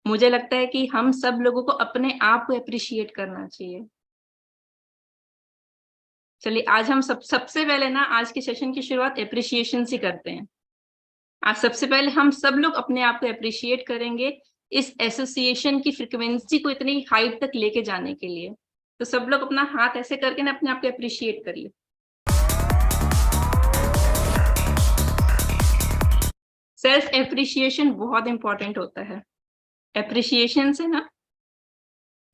मुझे लगता है कि हम सब लोगों को अपने आप को अप्रिशिएट करना चाहिए। चलिए आज हम सबसे पहले ना आज के सेशन की शुरुआत अप्रिशिएशन से करते हैं। आज सबसे पहले हम सब लोग अपने आप को अप्रिशिएट करेंगे इस एसोसिएशन की फ्रीक्वेंसी को इतनी हाइट तक लेके जाने के लिए। तो सब लोग अपना हाथ ऐसे करके ना अपने आप को अप्रिशिएट करिए। सेल्फ एप्रिशिएशन बहुत इंपॉर्टेंट होता है। एप्रिशिएशन से ना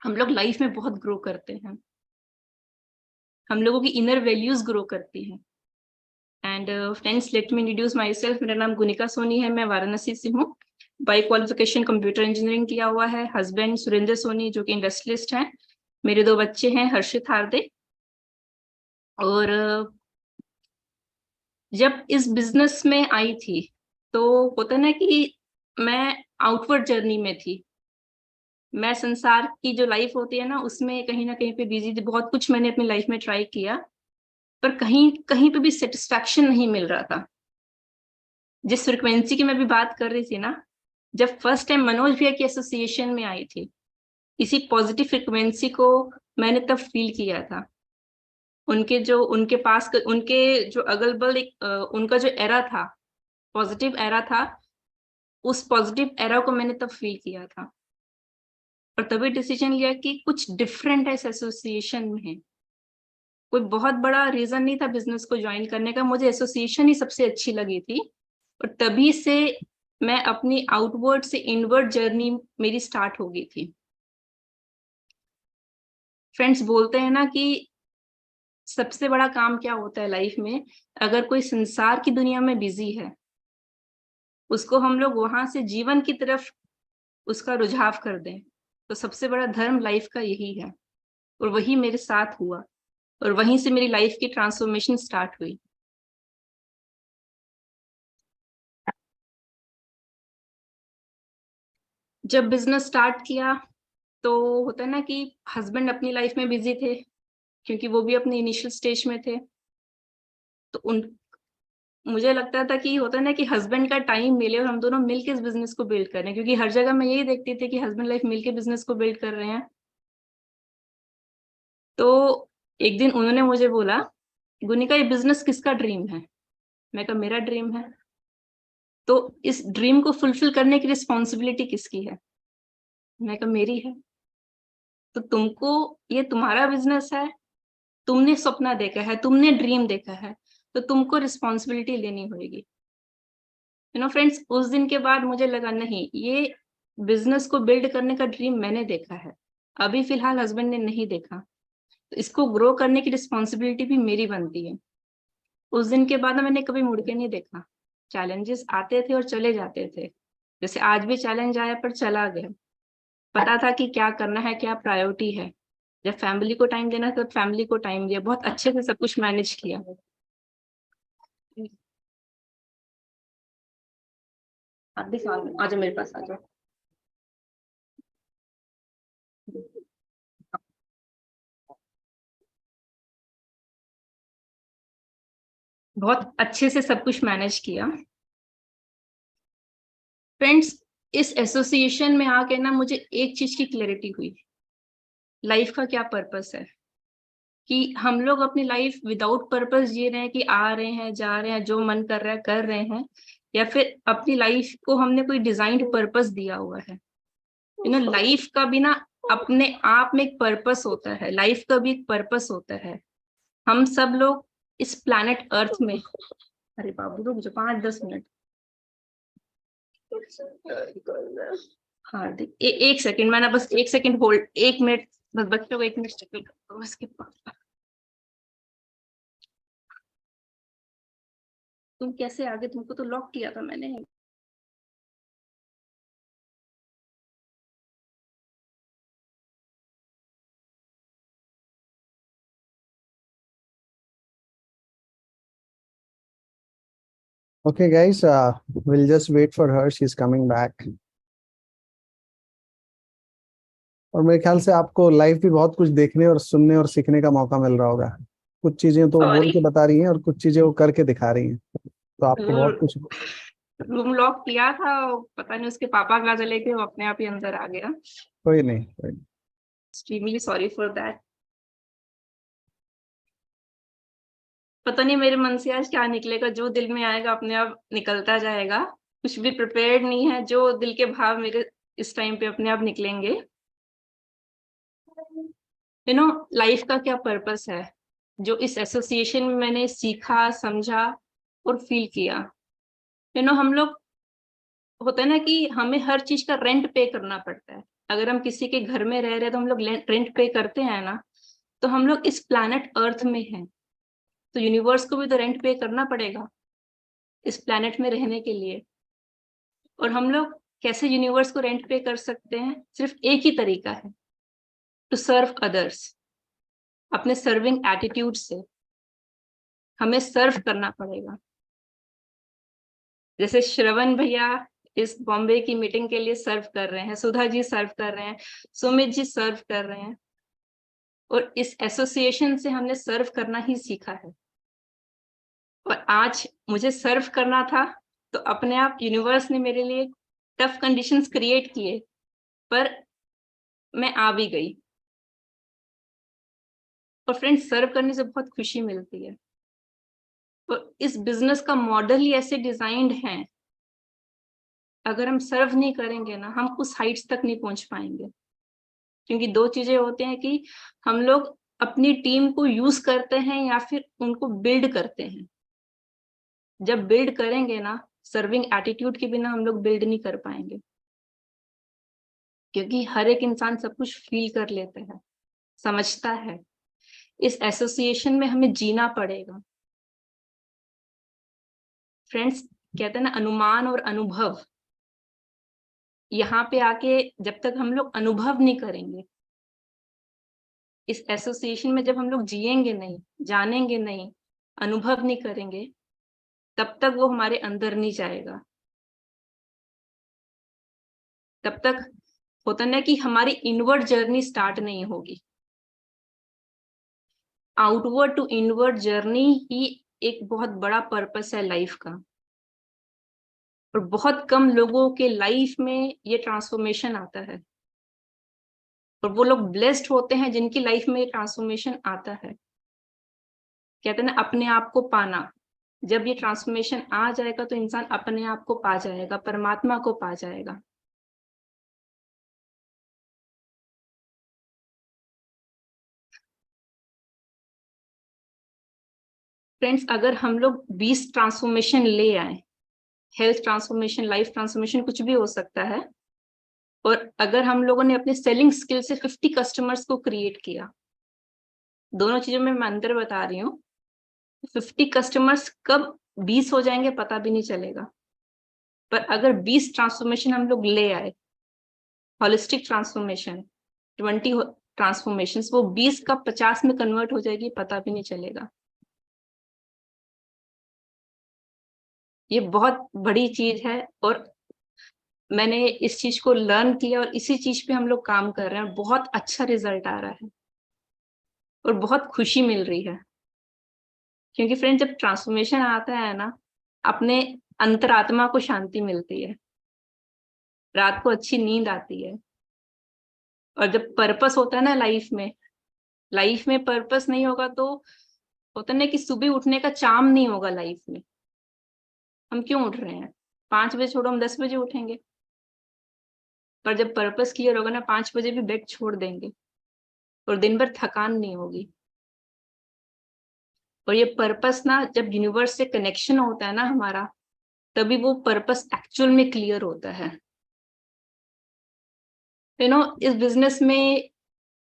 हम लोग लाइफ में बहुत ग्रो करते हैं, हम लोगों की इनर वैल्यूज ग्रो करती हैं। And friends, let me introduce my self. मेरा नाम गुनिका सोनी है, मैं वाराणसी से हूँ। बाई क्वालिफिकेशन कंप्यूटर इंजीनियरिंग किया हुआ है। हस्बैंड सुरेंद्र सोनी जो कि इंडस्ट्रियलिस्ट हैं। मेरे 2 बच्चे हैं, हर्षित हार्दिक। और जब इस बिजनेस में आई थी तो होता ना कि मैं आउटवर्ड जर्नी में थी। मैं संसार की जो लाइफ होती है ना उसमें कहीं ना कहीं पे बिजी थी। बहुत कुछ मैंने अपनी लाइफ में ट्राई किया, पर कहीं कहीं पे भी सेटिस्फैक्शन नहीं मिल रहा था। जिस फ्रिक्वेंसी की मैं भी बात कर रही थी ना, जब फर्स्ट टाइम मनोज भैया की एसोसिएशन में आई थी, इसी पॉजिटिव फ्रिक्वेंसी को मैंने तब फील किया था। उनके पास उनके जो अगल बगल उनका जो एरा था, पॉजिटिव एरा था, उस पॉजिटिव एरा को मैंने तब फील किया था। और तभी डिसीजन लिया कि कुछ डिफरेंट है इस एसोसिएशन में। कोई बहुत बड़ा रीजन नहीं था बिजनेस को ज्वाइन करने का, मुझे एसोसिएशन ही सबसे अच्छी लगी थी। और तभी से मैं अपनी आउटवर्ड से इनवर्ड जर्नी मेरी स्टार्ट हो गई थी। फ्रेंड्स, बोलते हैं ना कि सबसे बड़ा काम क्या होता है लाइफ में। अगर कोई संसार की दुनिया में बिजी है, उसको हम लोग वहां से जीवन की तरफ उसका रुझाव कर दें, तो सबसे बड़ा धर्म लाइफ का यही है। और वही मेरे साथ हुआ, और वहीं से मेरी लाइफ की ट्रांसफॉर्मेशन स्टार्ट हुई। जब बिजनेस स्टार्ट किया तो होता है ना कि हस्बैंड अपनी लाइफ में बिजी थे, क्योंकि वो भी अपने इनिशियल स्टेज में थे। तो उन मुझे लगता था कि होता है ना कि हस्बैंड का टाइम मिले और हम दोनों मिलके इस बिजनेस को बिल्ड करें, क्योंकि हर जगह मैं यही देखती थी कि हस्बैंड लाइफ मिलके बिजनेस को बिल्ड कर रहे हैं। तो एक दिन उन्होंने मुझे बोला, गुनिका ये बिजनेस किसका ड्रीम है? मैं कहा मेरा ड्रीम है। तो इस ड्रीम को फुलफिल करने की रिस्पॉन्सिबिलिटी किसकी है? मैं कहा मेरी है। तो तुमको, ये तुम्हारा बिजनेस है, तुमने सपना देखा है, तुमने ड्रीम देखा है, तो तुमको रिस्पॉन्सिबिलिटी लेनी होगी। फ्रेंड्स, उस दिन के बाद मुझे लगा नहीं, ये बिजनेस को बिल्ड करने का ड्रीम मैंने देखा है, अभी फिलहाल हस्बैंड ने नहीं देखा, तो इसको ग्रो करने की रिस्पॉन्सिबिलिटी भी मेरी बनती है। उस दिन के बाद मैंने कभी मुड़ के नहीं देखा। चैलेंजेस आते थे और चले जाते थे, जैसे आज भी चैलेंज आया पर चला गया। पता था कि क्या करना है, क्या प्रायोरिटी है। जब फैमिली को टाइम देना तब फैमिली को टाइम दिया, बहुत अच्छे से सब कुछ मैनेज किया। आप भी आ जाओ, मेरे पास आ जाओ। बहुत अच्छे से सब कुछ मैनेज किया। फ्रेंड्स, इस एसोसिएशन में आके ना मुझे एक चीज की क्लैरिटी हुई, लाइफ का क्या पर्पस है। कि हम लोग अपनी लाइफ विदाउट पर्पस जी रहे हैं, कि आ रहे हैं जा रहे हैं, जो मन कर रहा है कर रहे हैं, या फिर अपनी लाइफ को हमने कोई डिजाइन्ड पर्पस दिया हुआ है। लाइफ का भी ना अपने आप में एक पर्पस होता है, लाइफ का भी एक पर्पस होता है। हम सब लोग इस प्लैनेट अर्थ में, अरे बाबू रुक जाओ 5-10 मिनट। हाँ एक सेकंड, मैं ना बस 1 सेकंड होल्ड, 1 मिनट, बस बच्चों को 1 मिनट स्टैकल करता हूँ इसके पास। तुम कैसे आगे? तुमको तो लॉक किया था मैंने। Okay, guys, we'll just wait for her. She's coming back. और मेरे ख्याल से आपको लाइव भी बहुत कुछ देखने और सुनने और सीखने का मौका मिल रहा होगा। कुछ चीजें तो बोल सॉरी। के बता रही हैं और कुछ चीजें वो करके दिखा रही हैं, तो आपको बहुत कुछ रूम लॉक किया था, पता नहीं उसके पापा कहाँ चले गए, वो अपने आप ही अंदर आ गया। कोई नहीं, कोई नहीं। Extremely sorry for that. पता नहीं मेरे मन से आज क्या निकलेगा, जो दिल में आएगा अपने आप निकलता जाएगा। कुछ भी प्रिपेयर्ड नहीं है, जो दिल के भाव मेरे इस टाइम पे अपने आप निकलेंगे। लाइफ का क्या पर्पस है, जो इस एसोसिएशन में मैंने सीखा, समझा और फील किया। हम लोग, होता है ना कि हमें हर चीज का रेंट पे करना पड़ता है। अगर हम किसी के घर में रह रहे हैं तो हम लोग रेंट पे करते हैं ना। तो हम लोग इस प्लैनेट अर्थ में हैं, तो यूनिवर्स को भी तो रेंट पे करना पड़ेगा इस प्लैनेट में रहने के लिए। और हम लोग कैसे यूनिवर्स को रेंट पे कर सकते हैं? सिर्फ एक ही तरीका है, टू सर्व अदर्स। अपने सर्विंग एटीट्यूड से हमें सर्व करना पड़ेगा। जैसे श्रवण भैया इस बॉम्बे की मीटिंग के लिए सर्व कर रहे हैं, सुधा जी सर्व कर रहे हैं, सुमित जी सर्व कर रहे हैं। और इस एसोसिएशन से हमने सर्व करना ही सीखा है। और आज मुझे सर्व करना था, तो अपने आप यूनिवर्स ने मेरे लिए टफ कंडीशंस क्रिएट किए, पर मैं आ भी गई। और फ्रेंड्स, सर्व करने से बहुत खुशी मिलती है। और इस बिजनेस का मॉडल ही ऐसे डिजाइंड है, अगर हम सर्व नहीं करेंगे ना, हम उस हाइट्स तक नहीं पहुंच पाएंगे। क्योंकि दो चीजें होती हैं कि हम लोग अपनी टीम को यूज करते हैं या फिर उनको बिल्ड करते हैं। जब बिल्ड करेंगे ना, सर्विंग एटीट्यूड के बिना हम लोग बिल्ड नहीं कर पाएंगे। क्योंकि हर एक इंसान सब कुछ फील कर लेता है, समझता है। इस एसोसिएशन में हमें जीना पड़ेगा। फ्रेंड्स, कहते हैं ना, अनुमान और अनुभव। यहाँ पे आके जब तक हम लोग अनुभव नहीं करेंगे, इस एसोसिएशन में जब हम लोग जिएंगे नहीं, जानेंगे नहीं, अनुभव नहीं करेंगे, तब तक वो हमारे अंदर नहीं जाएगा। तब तक होता ना कि हमारी इनवर्ड जर्नी स्टार्ट नहीं होगी। आउटवर्ड टू इनवर्ड जर्नी ही एक बहुत बड़ा पर्पस है लाइफ का। और बहुत कम लोगों के लाइफ में ये ट्रांसफॉर्मेशन आता है। और वो लोग ब्लेस्ड होते हैं जिनकी लाइफ में ये ट्रांसफॉर्मेशन आता है। कहते हैं ना, अपने आप को पाना। जब ये ट्रांसफॉर्मेशन आ जाएगा तो इंसान अपने आप को पा जाएगा, परमात्मा को पा जाएगा। फ्रेंड्स, अगर हम लोग 20 ट्रांसफॉर्मेशन ले आए, हेल्थ ट्रांसफॉर्मेशन, लाइफ ट्रांसफॉर्मेशन, कुछ भी हो सकता है। और अगर हम लोगों ने अपने सेलिंग स्किल से 50 कस्टमर्स को क्रिएट किया, दोनों चीजों में मैं अंतर बता रही हूँ। 50 कस्टमर्स कब 20 हो जाएंगे पता भी नहीं चलेगा। पर अगर 20 ट्रांसफॉर्मेशन हम लोग ले आए, होलिस्टिक ट्रांसफॉर्मेशन, 20 ट्रांसफॉर्मेशन, वो 20 का 50 में कन्वर्ट हो जाएगी, पता भी नहीं चलेगा। ये बहुत बड़ी चीज है। और मैंने इस चीज को लर्न किया और इसी चीज पे हम लोग काम कर रहे हैं। बहुत अच्छा रिजल्ट आ रहा है और बहुत खुशी मिल रही है। क्योंकि फ्रेंड, जब ट्रांसफॉर्मेशन आता है ना, अपने अंतरात्मा को शांति मिलती है, रात को अच्छी नींद आती है। और जब पर्पस होता है ना लाइफ में पर्पस नहीं होगा तो होता ना कि सुबह उठने का चाम नहीं होगा लाइफ में। हम क्यों उठ रहे हैं? 5 बजे छोड़ो, हम 10 बजे उठेंगे। पर जब पर्पस क्लियर होगा ना, 5 बजे भी बेड छोड़ देंगे और दिन भर थकान नहीं होगी। और ये पर्पस ना, जब यूनिवर्स से कनेक्शन होता है ना हमारा, तभी वो पर्पस एक्चुअल में क्लियर होता है। इस बिजनेस में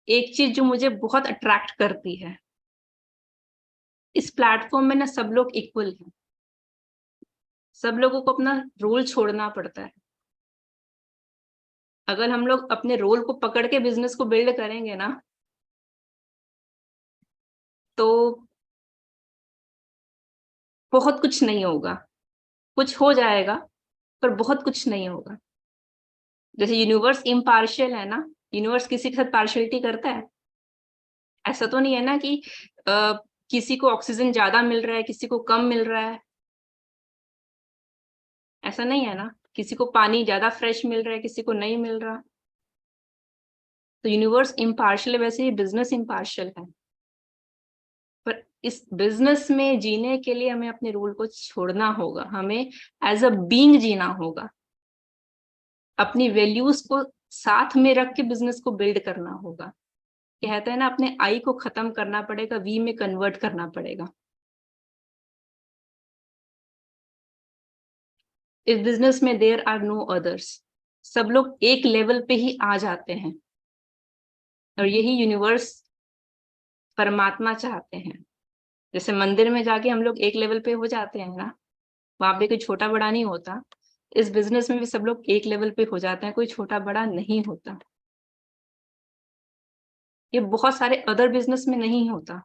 एक चीज जो मुझे बहुत अट्रैक्ट करती है, इस प्लेटफॉर्म में ना सब लोग इक्वल हैं। सब लोगों को अपना रोल छोड़ना पड़ता है। अगर हम लोग अपने रोल को पकड़ के बिजनेस को बिल्ड करेंगे ना, तो बहुत कुछ नहीं होगा। कुछ हो जाएगा, पर बहुत कुछ नहीं होगा। जैसे यूनिवर्स इम्पार्शियल है ना, यूनिवर्स किसी के साथ पार्शियलिटी करता है? ऐसा तो नहीं है ना कि किसी को ऑक्सीजन ज्यादा मिल रहा है, किसी को कम मिल रहा है। ऐसा नहीं है ना, किसी को पानी ज्यादा फ्रेश मिल रहा है, किसी को नहीं मिल रहा। तो यूनिवर्स इम्पार्शियल है, वैसे ही बिजनेस इम्पार्शियल है। पर इस बिजनेस में जीने के लिए हमें अपने रूल को छोड़ना होगा, हमें एज अ बीइंग जीना होगा, अपनी वैल्यूज को साथ में रख के बिजनेस को बिल्ड करना होगा। कहते हैं ना, अपने आई को खत्म करना पड़ेगा, वी में कन्वर्ट करना पड़ेगा। इस बिजनेस में देयर आर नो अदर्स, सब लोग एक लेवल पे ही आ जाते हैं, और यही यूनिवर्स परमात्मा चाहते हैं। जैसे मंदिर में जाके हम लोग एक लेवल पे हो जाते हैं ना, वहां पे कोई छोटा बड़ा नहीं होता। इस बिजनेस में भी सब लोग एक लेवल पे हो जाते हैं, कोई छोटा बड़ा नहीं होता। ये बहुत सारे अदर बिजनेस में नहीं होता,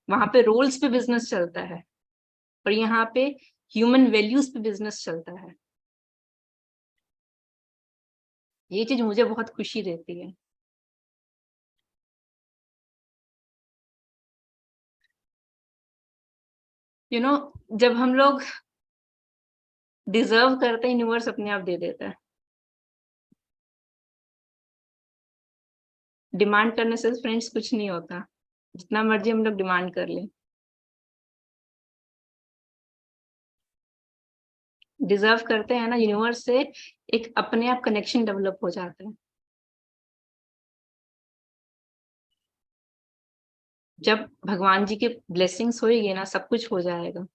वहां पे रोल्स पे बिजनेस चलता है, और यहाँ पे ह्यूमन वैल्यूज पे बिजनेस चलता है। ये चीज मुझे बहुत खुशी देती है। यू नो, जब हम लोग डिजर्व करते हैं, यूनिवर्स अपने आप दे देता है। डिमांड करने से फ्रेंड्स कुछ नहीं होता, जितना मर्जी हम लोग डिमांड कर लें। डिजर्व करते हैं ना, यूनिवर्स से एक अपने आप कनेक्शन डेवलप हो जाता है। जब भगवान जी की ब्लेसिंग्स होएगी ना, सब कुछ हो जाएगा।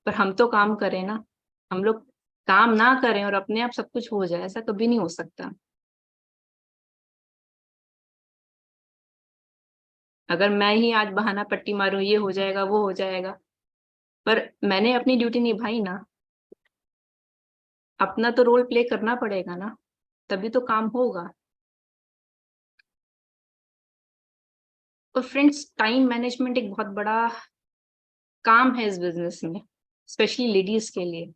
पर हम तो काम करें ना, हम लोग काम ना करें और अपने आप सब कुछ हो जाए, ऐसा कभी नहीं हो सकता। अगर मैं ही आज बहाना पट्टी मारूं, ये हो जाएगा वो हो जाएगा, पर मैंने अपनी ड्यूटी निभाई ना, अपना तो रोल प्ले करना पड़ेगा ना, तभी तो काम होगा। और फ्रेंड्स, टाइम मैनेजमेंट एक बहुत बड़ा काम है इस बिजनेस में, स्पेशली लेडीज के लिए।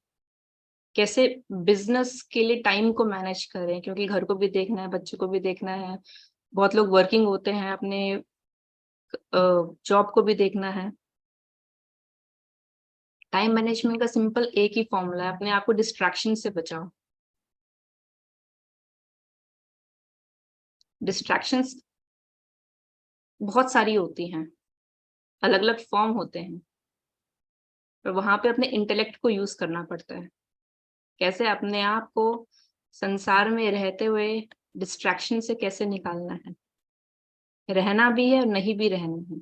कैसे बिजनेस के लिए टाइम को मैनेज करें, क्योंकि घर को भी देखना है, बच्चों को भी देखना है, बहुत लोग वर्किंग होते हैं, अपने जॉब को भी देखना है। टाइम मैनेजमेंट का सिंपल एक ही फॉर्मूला है, अपने आप को डिस्ट्रैक्शन से बचाओ। डिस्ट्रैक्शंस बहुत सारी होती हैं, अलग अलग फॉर्म होते हैं, और वहां पे अपने इंटेलेक्ट को यूज करना पड़ता है। कैसे अपने आप को संसार में रहते हुए डिस्ट्रैक्शन से कैसे निकालना है, रहना भी है और नहीं भी रहना है।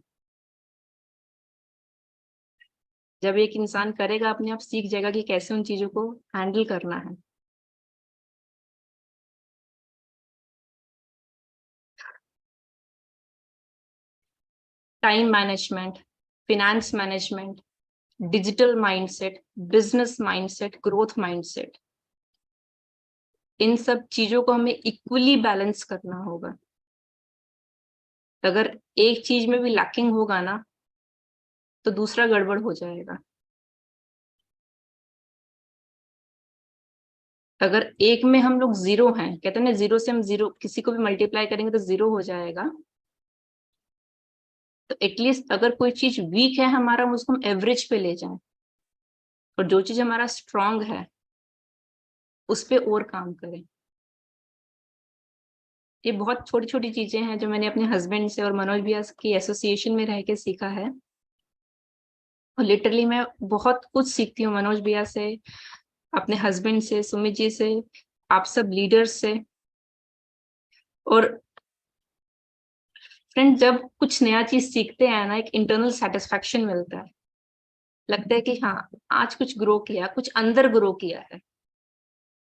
जब एक इंसान करेगा, अपने आप सीख जाएगा कि कैसे उन चीजों को हैंडल करना है। Time management, finance management, digital mindset, business mindset, growth mindset, इन सब चीजों को हमें इक्वली बैलेंस करना होगा। अगर एक चीज में भी लैकिंग होगा ना, तो दूसरा गड़बड़ हो जाएगा। अगर एक में हम लोग जीरो हैं, कहते हैं ना, जीरो से हम जीरो किसी को भी मल्टीप्लाई करेंगे तो जीरो हो जाएगा। तो एटलीस्ट अगर कोई चीज वीक है हमारा, उसको हम एवरेज पे ले जाएं, और जो चीज हमारा स्ट्रांग है उस पे और काम करें। ये बहुत छोटी छोटी चीजें हैं जो मैंने अपने हस्बैंड से और मनोज भैया की एसोसिएशन में रह के सीखा है। और लिटरली मैं बहुत कुछ सीखती हूँ मनोज भैया से, अपने हस्बैंड से, सुमित जी से, आप सब लीडर्स से। और फ्रेंड, जब कुछ नया चीज सीखते हैं ना, एक इंटरनल सेटिस्फेक्शन मिलता है, लगता है कि हाँ, आज कुछ ग्रो किया, कुछ अंदर ग्रो किया है,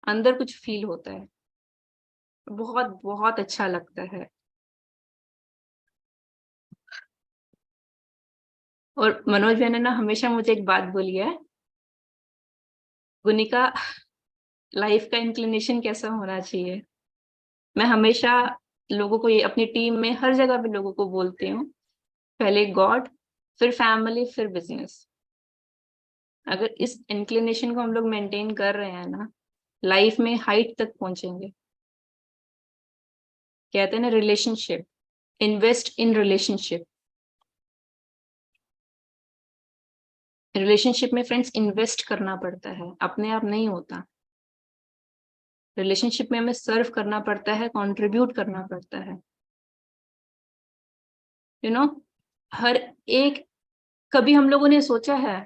अंदर कुछ फील होता है, बहुत बहुत अच्छा लगता है। और मनोज भैया ने ना हमेशा मुझे एक बात बोली है, गुनिका, लाइफ का इंक्लिनेशन कैसा होना चाहिए। मैं हमेशा लोगों को, ये अपनी टीम में हर जगह पे लोगों को बोलती हूँ, पहले गॉड, फिर फैमिली, फिर बिजनेस। अगर इस इंक्लिनेशन को हम लोग मेंटेन कर रहे हैं ना, लाइफ में हाइट तक पहुंचेंगे। कहते हैं ना, relationship, invest in relationship. Relationship में फ्रेंड्स इन्वेस्ट करना पड़ता है, अपने आप नहीं होता। रिलेशनशिप में हमें सर्व करना पड़ता है, कंट्रीब्यूट करना पड़ता है। यू नो, हर एक, कभी हम लोगों ने सोचा है,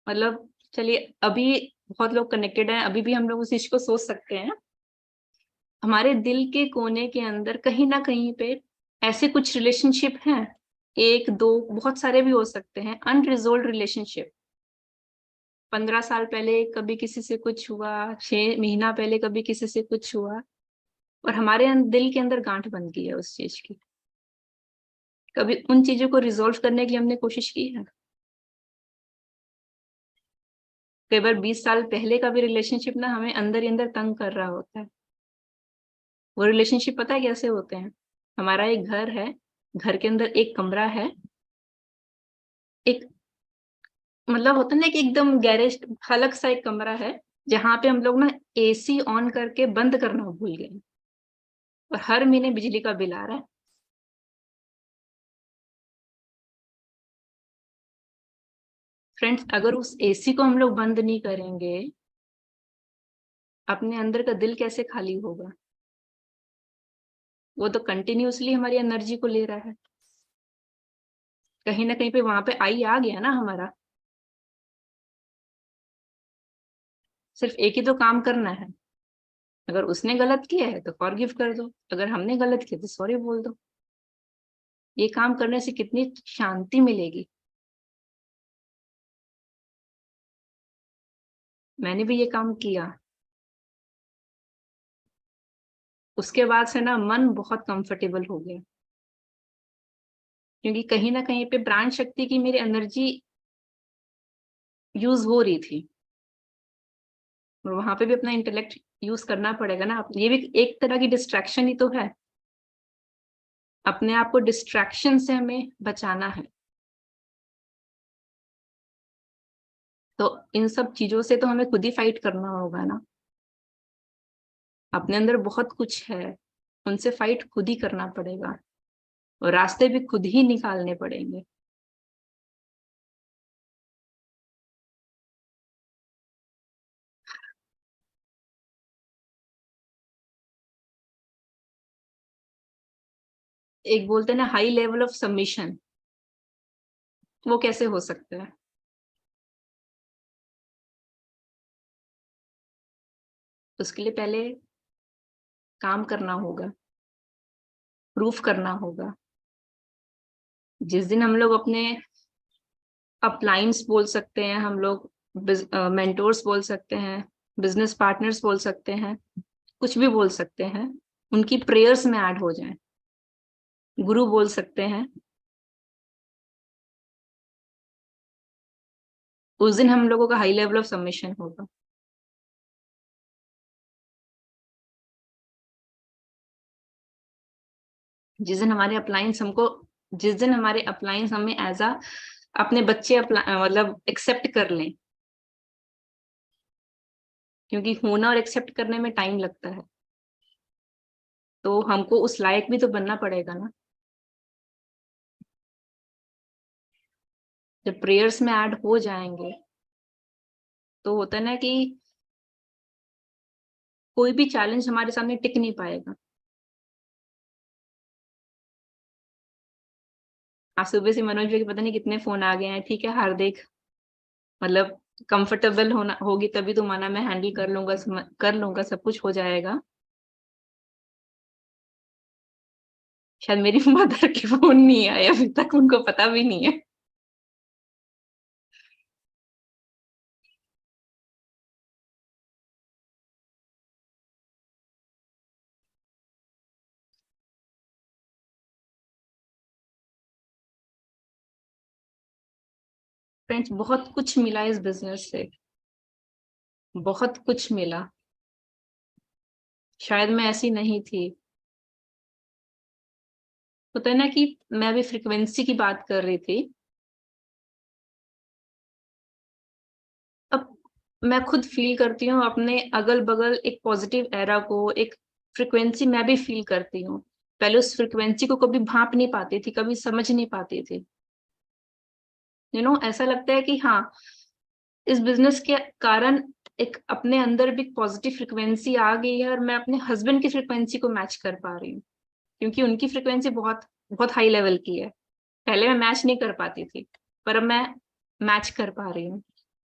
मतलब चलिए अभी बहुत लोग कनेक्टेड हैं, अभी भी हम लोग उस चीज को सोच सकते हैं, हमारे दिल के कोने के अंदर कहीं ना कहीं पे ऐसे कुछ रिलेशनशिप हैं, एक दो बहुत सारे भी हो सकते हैं, अनरिजोल्व रिलेशनशिप। 15 साल पहले कभी किसी से कुछ हुआ, 6 महीना पहले कभी किसी से कुछ हुआ, और हमारे दिल के अंदर गांठ बन गई है उस चीज की। कभी उन चीजों को रिजोल्व करने की हमने कोशिश की है? कई बार 20 साल पहले का भी रिलेशनशिप ना हमें अंदर ही अंदर तंग कर रहा होता है। वो रिलेशनशिप पता है कैसे होते हैं? हमारा एक घर है, घर के अंदर एक कमरा है, एक मतलब होता है ना कि एकदम गैरेज अलग सा एक कमरा है, जहां पे हम लोग ना एसी ऑन करके बंद करना भूल गए, और हर महीने बिजली का बिल आ रहा है। फ्रेंड्स, अगर उस एसी को हम लोग बंद नहीं करेंगे, अपने अंदर का दिल कैसे खाली होगा? वो तो कंटिन्यूअसली हमारी एनर्जी को ले रहा है, कहीं ना कहीं पे वहां पे आई आ गया ना हमारा। सिर्फ एक ही तो काम करना है, अगर उसने गलत किया है तो फॉरगिव कर दो, अगर हमने गलत किया तो सॉरी बोल दो। ये काम करने से कितनी शांति मिलेगी। मैंने भी ये काम किया, उसके बाद से ना मन बहुत कंफर्टेबल हो गया, क्योंकि कहीं ना कहीं पे प्राण शक्ति की मेरी एनर्जी यूज हो रही थी, और वहां पे भी अपना इंटेलेक्ट यूज करना पड़ेगा ना। ये भी एक तरह की डिस्ट्रैक्शन ही तो है, अपने आप को डिस्ट्रैक्शन से हमें बचाना है। तो इन सब चीजों से तो हमें खुद ही फाइट करना होगा ना। अपने अंदर बहुत कुछ है, उनसे फाइट खुद ही करना पड़ेगा, और रास्ते भी खुद ही निकालने पड़ेंगे। एक बोलते हैं ना हाई लेवल ऑफ सबमिशन, वो कैसे हो सकता है? उसके लिए पहले काम करना होगा, प्रूफ करना होगा। जिस दिन हम लोग अपने अपलाइंस बोल सकते हैं, हम लोग मेंटोर्स बोल सकते हैं, बिजनेस पार्टनर्स बोल सकते हैं, कुछ भी बोल सकते हैं, उनकी प्रेयर्स में ऐड हो जाएं, गुरु बोल सकते हैं, उस दिन हम लोगों का हाई लेवल ऑफ सबमिशन होगा। जिस दिन हमारे अप्लायंस हमको, जिस दिन हमारे अप्लायंस हमें एज अ अपने बच्चे मतलब एक्सेप्ट कर लें, क्योंकि होना और एक्सेप्ट करने में टाइम लगता है, तो हमको उस लायक भी तो बनना पड़ेगा ना। जब प्रेयर्स में ऐड हो जाएंगे, तो होता है ना कि कोई भी चैलेंज हमारे सामने टिक नहीं पाएगा। आज सुबह से मनोज भाई के पता नहीं कितने फोन आ गए हैं। ठीक है हार्दिक, मतलब कंफर्टेबल होना होगी तभी तो माना मैं हैंडल कर लूंगा, सब कुछ हो जाएगा। शायद मेरी मदर के फोन नहीं आए अभी तक, उनको पता भी नहीं है। फ्रेंड्स, बहुत कुछ मिला इस बिजनेस से, बहुत कुछ मिला। शायद मैं ऐसी नहीं थी। होता है ना कि मैं अभी फ्रिक्वेंसी की बात कर रही थी। अब मैं खुद फील करती हूँ अपने अगल बगल एक पॉजिटिव एरा को, एक फ्रिक्वेंसी मैं भी फील करती हूँ। पहले उस फ्रिक्वेंसी को कभी भांप नहीं पाती थी, कभी समझ नहीं पाती थी। ऐसा लगता है कि हाँ, इस बिजनेस के कारण एक अपने अंदर भी पॉजिटिव फ्रिक्वेंसी आ गई है और मैं अपने हस्बैंड की फ्रिक्वेंसी को मैच कर पा रही हूँ, क्योंकि उनकी फ्रिक्वेंसी बहुत बहुत हाई लेवल की है। पहले मैं मैच नहीं कर पाती थी, पर अब मैं मैच कर पा रही हूँ।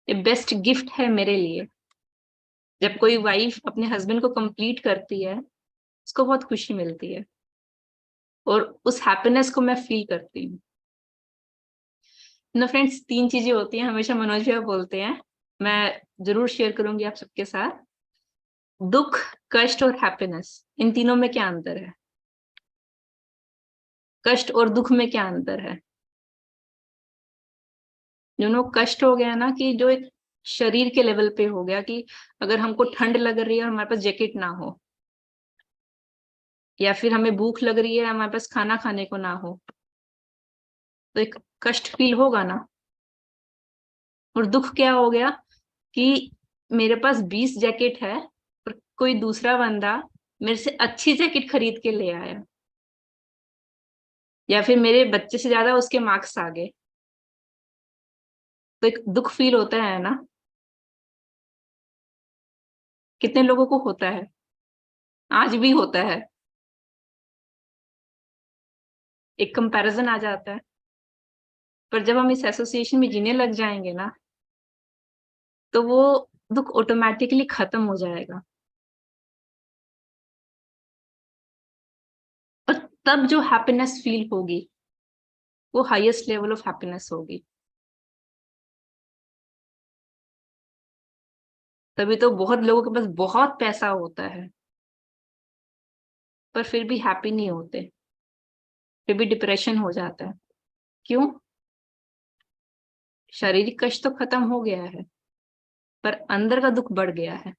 ये बेस्ट गिफ्ट है मेरे लिए। जब कोई वाइफ अपने हस्बैंड को कंप्लीट करती है, उसको बहुत खुशी मिलती है और उस हैप्पीनेस को मैं फील करती हूँ ना। फ्रेंड्स, 3 चीजें होती हैं, हमेशा मनोज भैया बोलते हैं, मैं जरूर शेयर करूंगी आप सबके साथ। दुख, कष्ट और हैप्पीनेस, इन तीनों में क्या अंतर है? कष्ट और दुख में क्या अंतर है? कष्ट हो गया ना, कि जो एक शरीर के लेवल पे हो गया, कि अगर हमको ठंड लग रही है और हमारे पास जैकेट ना हो, या फिर हमें भूख लग रही है, हमारे पास खाना खाने को ना हो, तो एक कष्ट फील होगा ना। और दुख क्या हो गया, कि मेरे पास 20 जैकेट है और कोई दूसरा बंदा मेरे से अच्छी जैकेट खरीद के ले आया, या फिर मेरे बच्चे से ज्यादा उसके मार्क्स आ गए, तो एक दुख फील होता है ना। कितने लोगों को होता है? आज भी होता है। एक कंपैरिजन आ जाता है। पर जब हम इस एसोसिएशन में जीने लग जाएंगे ना, तो वो दुख ऑटोमेटिकली खत्म हो जाएगा। और तब जो हैप्पीनेस फील होगी, वो हाईएस्ट लेवल ऑफ हैप्पीनेस होगी। तभी तो बहुत लोगों के पास बहुत पैसा होता है, पर फिर भी हैप्पी नहीं होते, फिर भी डिप्रेशन हो जाता है। क्यों? शारीरिक कष्ट तो खत्म हो गया है, पर अंदर का दुख बढ़ गया है।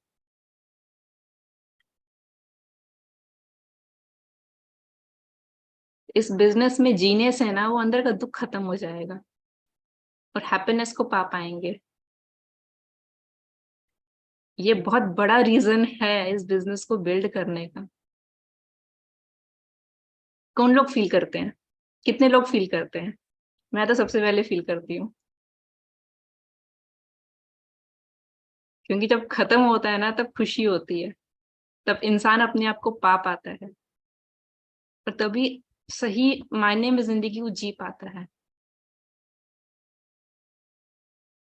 इस बिजनेस में जीने से ना, वो अंदर का दुख खत्म हो जाएगा और हैप्पीनेस को पा पाएंगे। ये बहुत बड़ा रीजन है इस बिजनेस को बिल्ड करने का। कौन लोग फील करते हैं? कितने लोग फील करते हैं? मैं तो सबसे पहले फील करती हूँ, क्योंकि जब खत्म होता है ना, तब खुशी होती है, तब इंसान अपने आप को पा पाता है, और तभी सही मायने में जिंदगी को जी पाता है।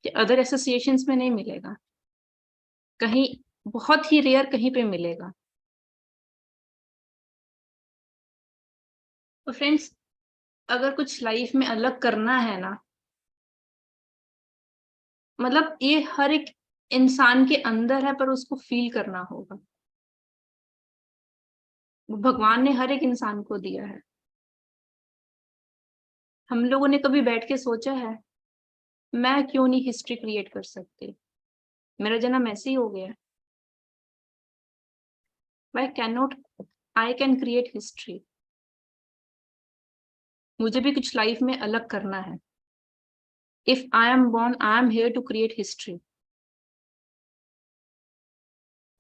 कि अदर एसोसिएशंस में नहीं मिलेगा, कहीं बहुत ही रेयर कहीं पे मिलेगा। तो फ्रेंड्स, अगर कुछ लाइफ में अलग करना है ना, मतलब ये हर एक इंसान के अंदर है, पर उसको फील करना होगा। भगवान ने हर एक इंसान को दिया है। हम लोगों ने कभी बैठ के सोचा है, मैं क्यों नहीं हिस्ट्री क्रिएट कर सकती? मेरा जन्म ऐसे ही हो गया। Why cannot I can create history? मुझे भी कुछ लाइफ में अलग करना है। If I am born, I am here to create history.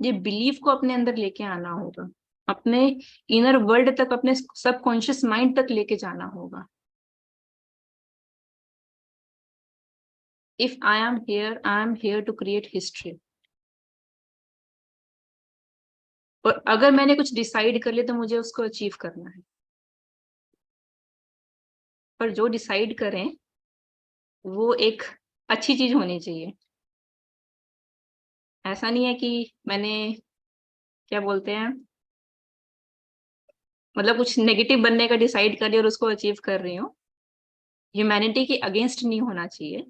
ये बिलीफ को अपने अंदर लेके आना होगा, अपने इनर वर्ल्ड तक, अपने सबकॉन्शियस माइंड तक लेके जाना होगा। If I am here to create history. और अगर मैंने कुछ डिसाइड कर लिया, तो मुझे उसको अचीव करना है। पर जो डिसाइड करें, वो एक अच्छी चीज होनी चाहिए। ऐसा नहीं है कि मैंने, क्या बोलते हैं, मतलब कुछ नेगेटिव बनने का डिसाइड कर लिया और उसको अचीव कर रही हूँ। ह्यूमैनिटी के अगेंस्ट नहीं होना चाहिए।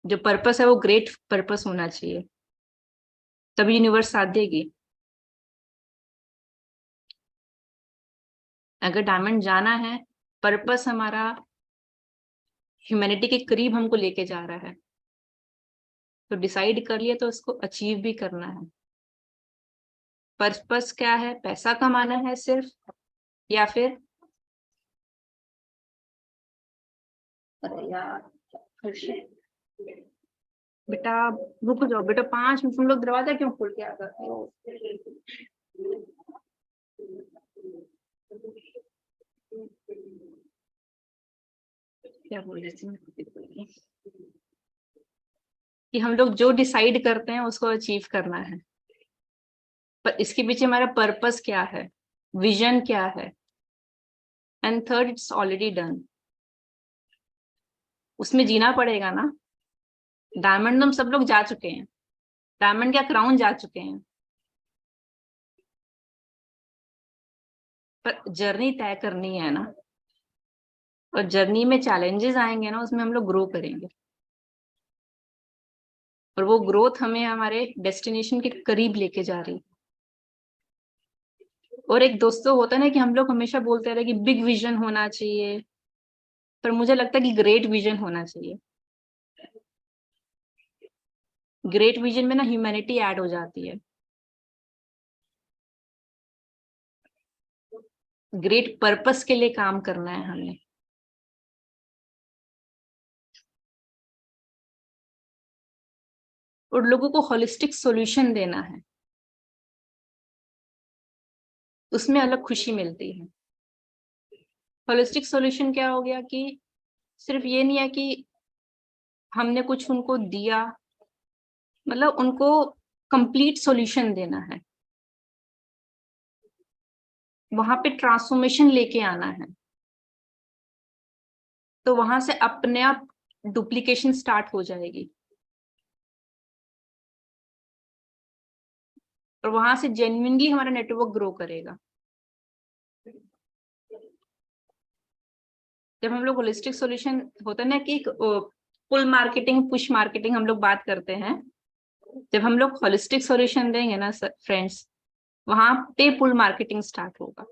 जो पर्पस है वो ग्रेट पर्पस होना चाहिए, तभी यूनिवर्स साथ देगी। अगर डायमंड जाना है, पर्पस हमारा ह्यूमैनिटी के करीब हमको लेके जा रहा है, तो डिसाइड कर लिया तो उसको अचीव भी करना है। पर्पस क्या है? पैसा कमाना है सिर्फ, या फिर, अरे यार, बेटा रुक जाओ बेटा, 5 मिनट। तुम लोग दरवाजा क्यों खोल के आ जाते हो? क्या बोल रही थी मैं? कि हम लोग जो डिसाइड करते हैं उसको अचीव करना है, पर इसके पीछे हमारा पर्पस क्या है, विजन क्या है, and third it's already done. उसमें जीना पड़ेगा ना। डायमंड हम सब लोग जा चुके हैं, डायमंड क्या क्राउन जा चुके हैं, पर जर्नी तय करनी है ना। और जर्नी में चैलेंजेस आएंगे ना, उसमें हम लोग ग्रो करेंगे, और वो ग्रोथ हमें हमारे डेस्टिनेशन के करीब लेके जा रही। और एक दोस्तों होता है ना कि हम लोग हमेशा बोलते रहे कि बिग विजन होना चाहिए, पर मुझे लगता है कि ग्रेट विजन होना चाहिए। ग्रेट विजन में ना ह्यूमैनिटी ऐड हो जाती है, ग्रेट पर्पस के लिए काम करना है हमें। और लोगों को होलिस्टिक सॉल्यूशन देना है, उसमें अलग खुशी मिलती है। होलिस्टिक सॉल्यूशन क्या हो गया कि सिर्फ ये नहीं है कि हमने कुछ उनको दिया, मतलब उनको कंप्लीट सॉल्यूशन देना है, वहां पे ट्रांसफॉर्मेशन लेके आना है। तो वहां से अपने आप डुप्लीकेशन स्टार्ट हो जाएगी, और वहां से जेन्युइनली हमारा नेटवर्क ग्रो करेगा। जब हम लोग होलिस्टिक सॉल्यूशन होता है ना कि पुल मार्केटिंग पुश मार्केटिंग हम लोग बात करते हैं, जब हम लोग होलिस्टिक सॉल्यूशन देंगे ना फ्रेंड्स, वहां पे पुल मार्केटिंग स्टार्ट होगा।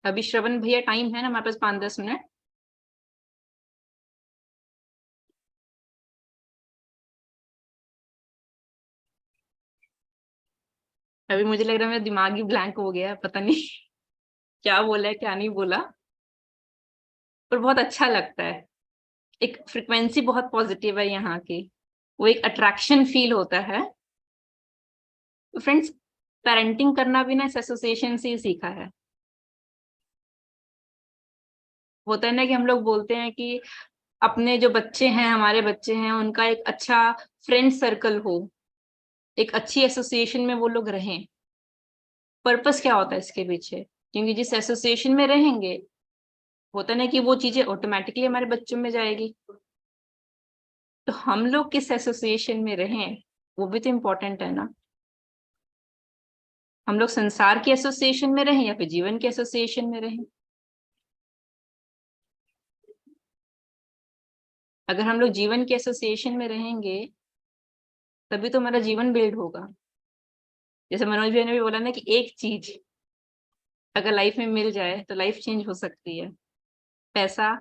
अभी श्रवण भैया टाइम है ना हमारे पास 5-10 मिनट। अभी मुझे लग रहा है मेरा दिमाग ही ब्लैंक हो गया, पता नहीं क्या बोला है क्या नहीं बोला, पर बहुत अच्छा लगता है। एक फ्रिक्वेंसी बहुत पॉजिटिव है यहाँ की, वो एक अट्रैक्शन फील होता है। तो फ्रेंड्स, पेरेंटिंग करना भी ना इस एसोसिएशन से ही सीखा है। होता है ना कि हम लोग बोलते हैं कि अपने जो बच्चे हैं, हमारे बच्चे हैं, उनका एक अच्छा फ्रेंड सर्कल हो, एक अच्छी एसोसिएशन में वो लोग रहें। पर्पस क्या होता है इसके पीछे? क्योंकि जिस एसोसिएशन में रहेंगे, होता ना कि वो चीजें ऑटोमेटिकली हमारे बच्चों में जाएगी। तो हम लोग किस एसोसिएशन में रहें, वो भी तो इम्पोर्टेंट है ना। हम लोग संसार की एसोसिएशन में रहें या फिर जीवन के एसोसिएशन में रहें। अगर हम लोग जीवन के एसोसिएशन में रहेंगे, तभी तो हमारा जीवन बिल्ड होगा। जैसे मनोज भैया ने भी बोला ना कि एक चीज अगर लाइफ में मिल जाए तो लाइफ चेंज हो सकती है। पैसा,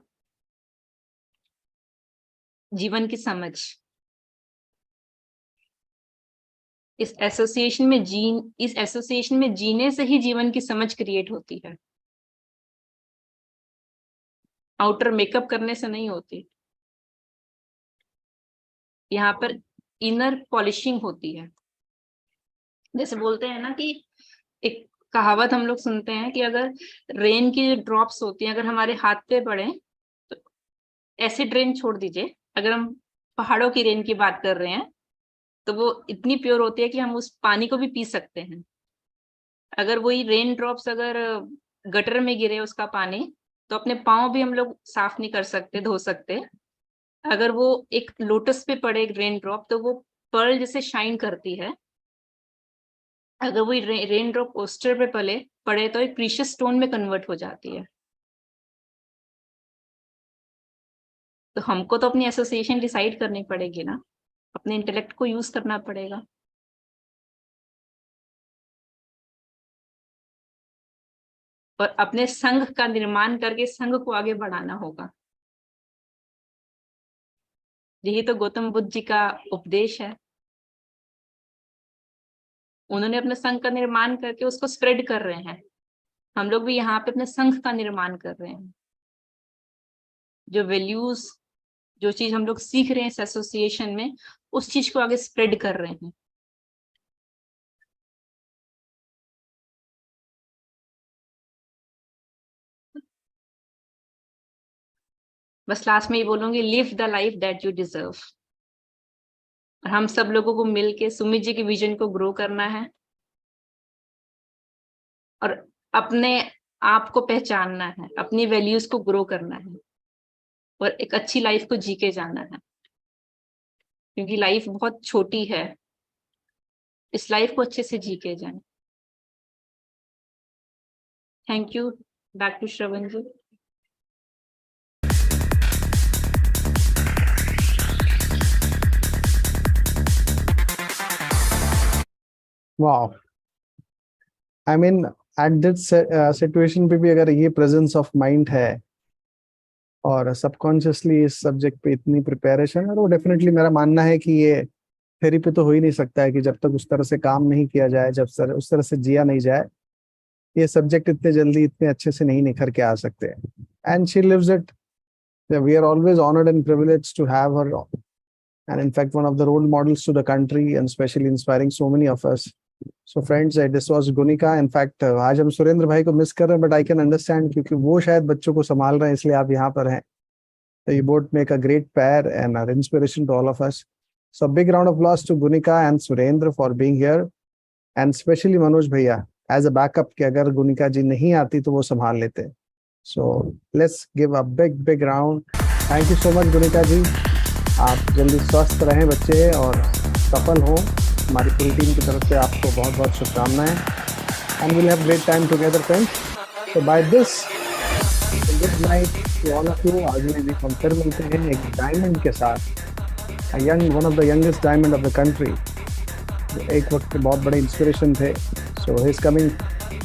जीवन की समझ। इस एसोसिएशन में जीने से ही जीवन की समझ क्रिएट होती है, आउटर मेकअप करने से नहीं होती। यहाँ पर इनर पॉलिशिंग होती है। जैसे बोलते हैं ना कि एक कहावत हम लोग सुनते हैं कि अगर रेन की जो ड्रॉप्स होती हैं अगर हमारे हाथ पे पड़े, तो एसिड रेन छोड़ दीजिए, अगर हम पहाड़ों की रेन की बात कर रहे हैं, तो वो इतनी प्योर होती है कि हम उस पानी को भी पी सकते हैं। अगर वही रेन ड्रॉप्स अगर गटर में गिरे उसका पानी, तो अपने पाँव भी हम लोग साफ नहीं कर सकते, धो सकते। अगर वो एक लोटस पे पड़े एक रेन ड्रॉप, तो वो पर्ल जैसे शाइन करती है। अगर वो रेन ड्रॉप ओस्टर पे पड़े तो एक प्रीशियस स्टोन में कन्वर्ट हो जाती है। तो हमको तो अपनी एसोसिएशन डिसाइड करनी पड़ेगी ना, अपने इंटेलेक्ट को यूज करना पड़ेगा। और अपने संघ का निर्माण करके संघ को आगे बढ़ाना होगा। यही तो गौतम बुद्ध जी का उपदेश है। उन्होंने अपने संघ का निर्माण करके उसको स्प्रेड कर रहे हैं। हम लोग भी यहाँ पे अपने संघ का निर्माण कर रहे हैं। जो वैल्यूज, जो चीज हम लोग सीख रहे हैं इस एसोसिएशन में, उस चीज को आगे स्प्रेड कर रहे हैं। बस लास्ट में ये बोलूंगी, live the life that you deserve. और हम सब लोगों को मिलके सुमित जी के विजन को ग्रो करना है और अपने आप को पहचानना है, अपनी वैल्यूज को ग्रो करना है और एक अच्छी लाइफ को जी के जाना है, क्योंकि लाइफ बहुत छोटी है। इस लाइफ को अच्छे से जी के जाए। Thank you. बैक टू श्रवण जी। वाह, I mean at this situation पे भी अगर ये प्रेजेंस ऑफ माइंड है और सबकॉन्शियसली इस सब्जेक्ट पे इतनी प्रिपरेशन है, वो डेफिनेटली मेरा मानना है कि ये थेरेपी तो हो ही नहीं सकता है कि जब तक उस तरह से काम नहीं किया जाए, जब सर उस तरह से जिया नहीं जाए, ये सब्जेक्ट इतने जल्दी इतने अच्छे से नहीं निखर के आ सकते। And she lives it. We are always honoured and privileged to have her, and in fact one of the role models to the country and especially inspiring so many of us. So friends, this was Gunika. In fact आज हम सुरेंद्र भाई को miss कर रहे हैं, but I can understand क्योंकि वो शायद बच्चों को संभाल रहे हैं, इसलिए आप यहाँ पर हैं. So you both make a great pair and are inspiration to all of us. So big round of applause to Gunika and Surendra for being here, and especially Manoj भैया as a backup कि अगर गुनिका जी नहीं आती तो वो संभाल लेते. So let's give a big round. Thank you so much गुनिका जी. आप जल्दी स्वस्थ रहें बच्चे और सफल हों. हमारी पूरी टीम की तरफ से आपको बहुत बहुत शुभकामनाएं. And we'll have great time together friends. So by this, good night to all of you. अगले वीक हम फिर मिलते हैं एक डायमंड के साथ, one of the youngest diamond of the country. एक वक्त पे बहुत बड़े इंस्पिरेशन थे. So he's coming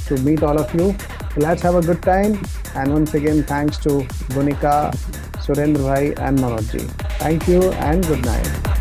to meet all of you. So let's have a good time. And once again, thanks to Gunika, Surendra Bhai and Manoj ji. Thank you and good night.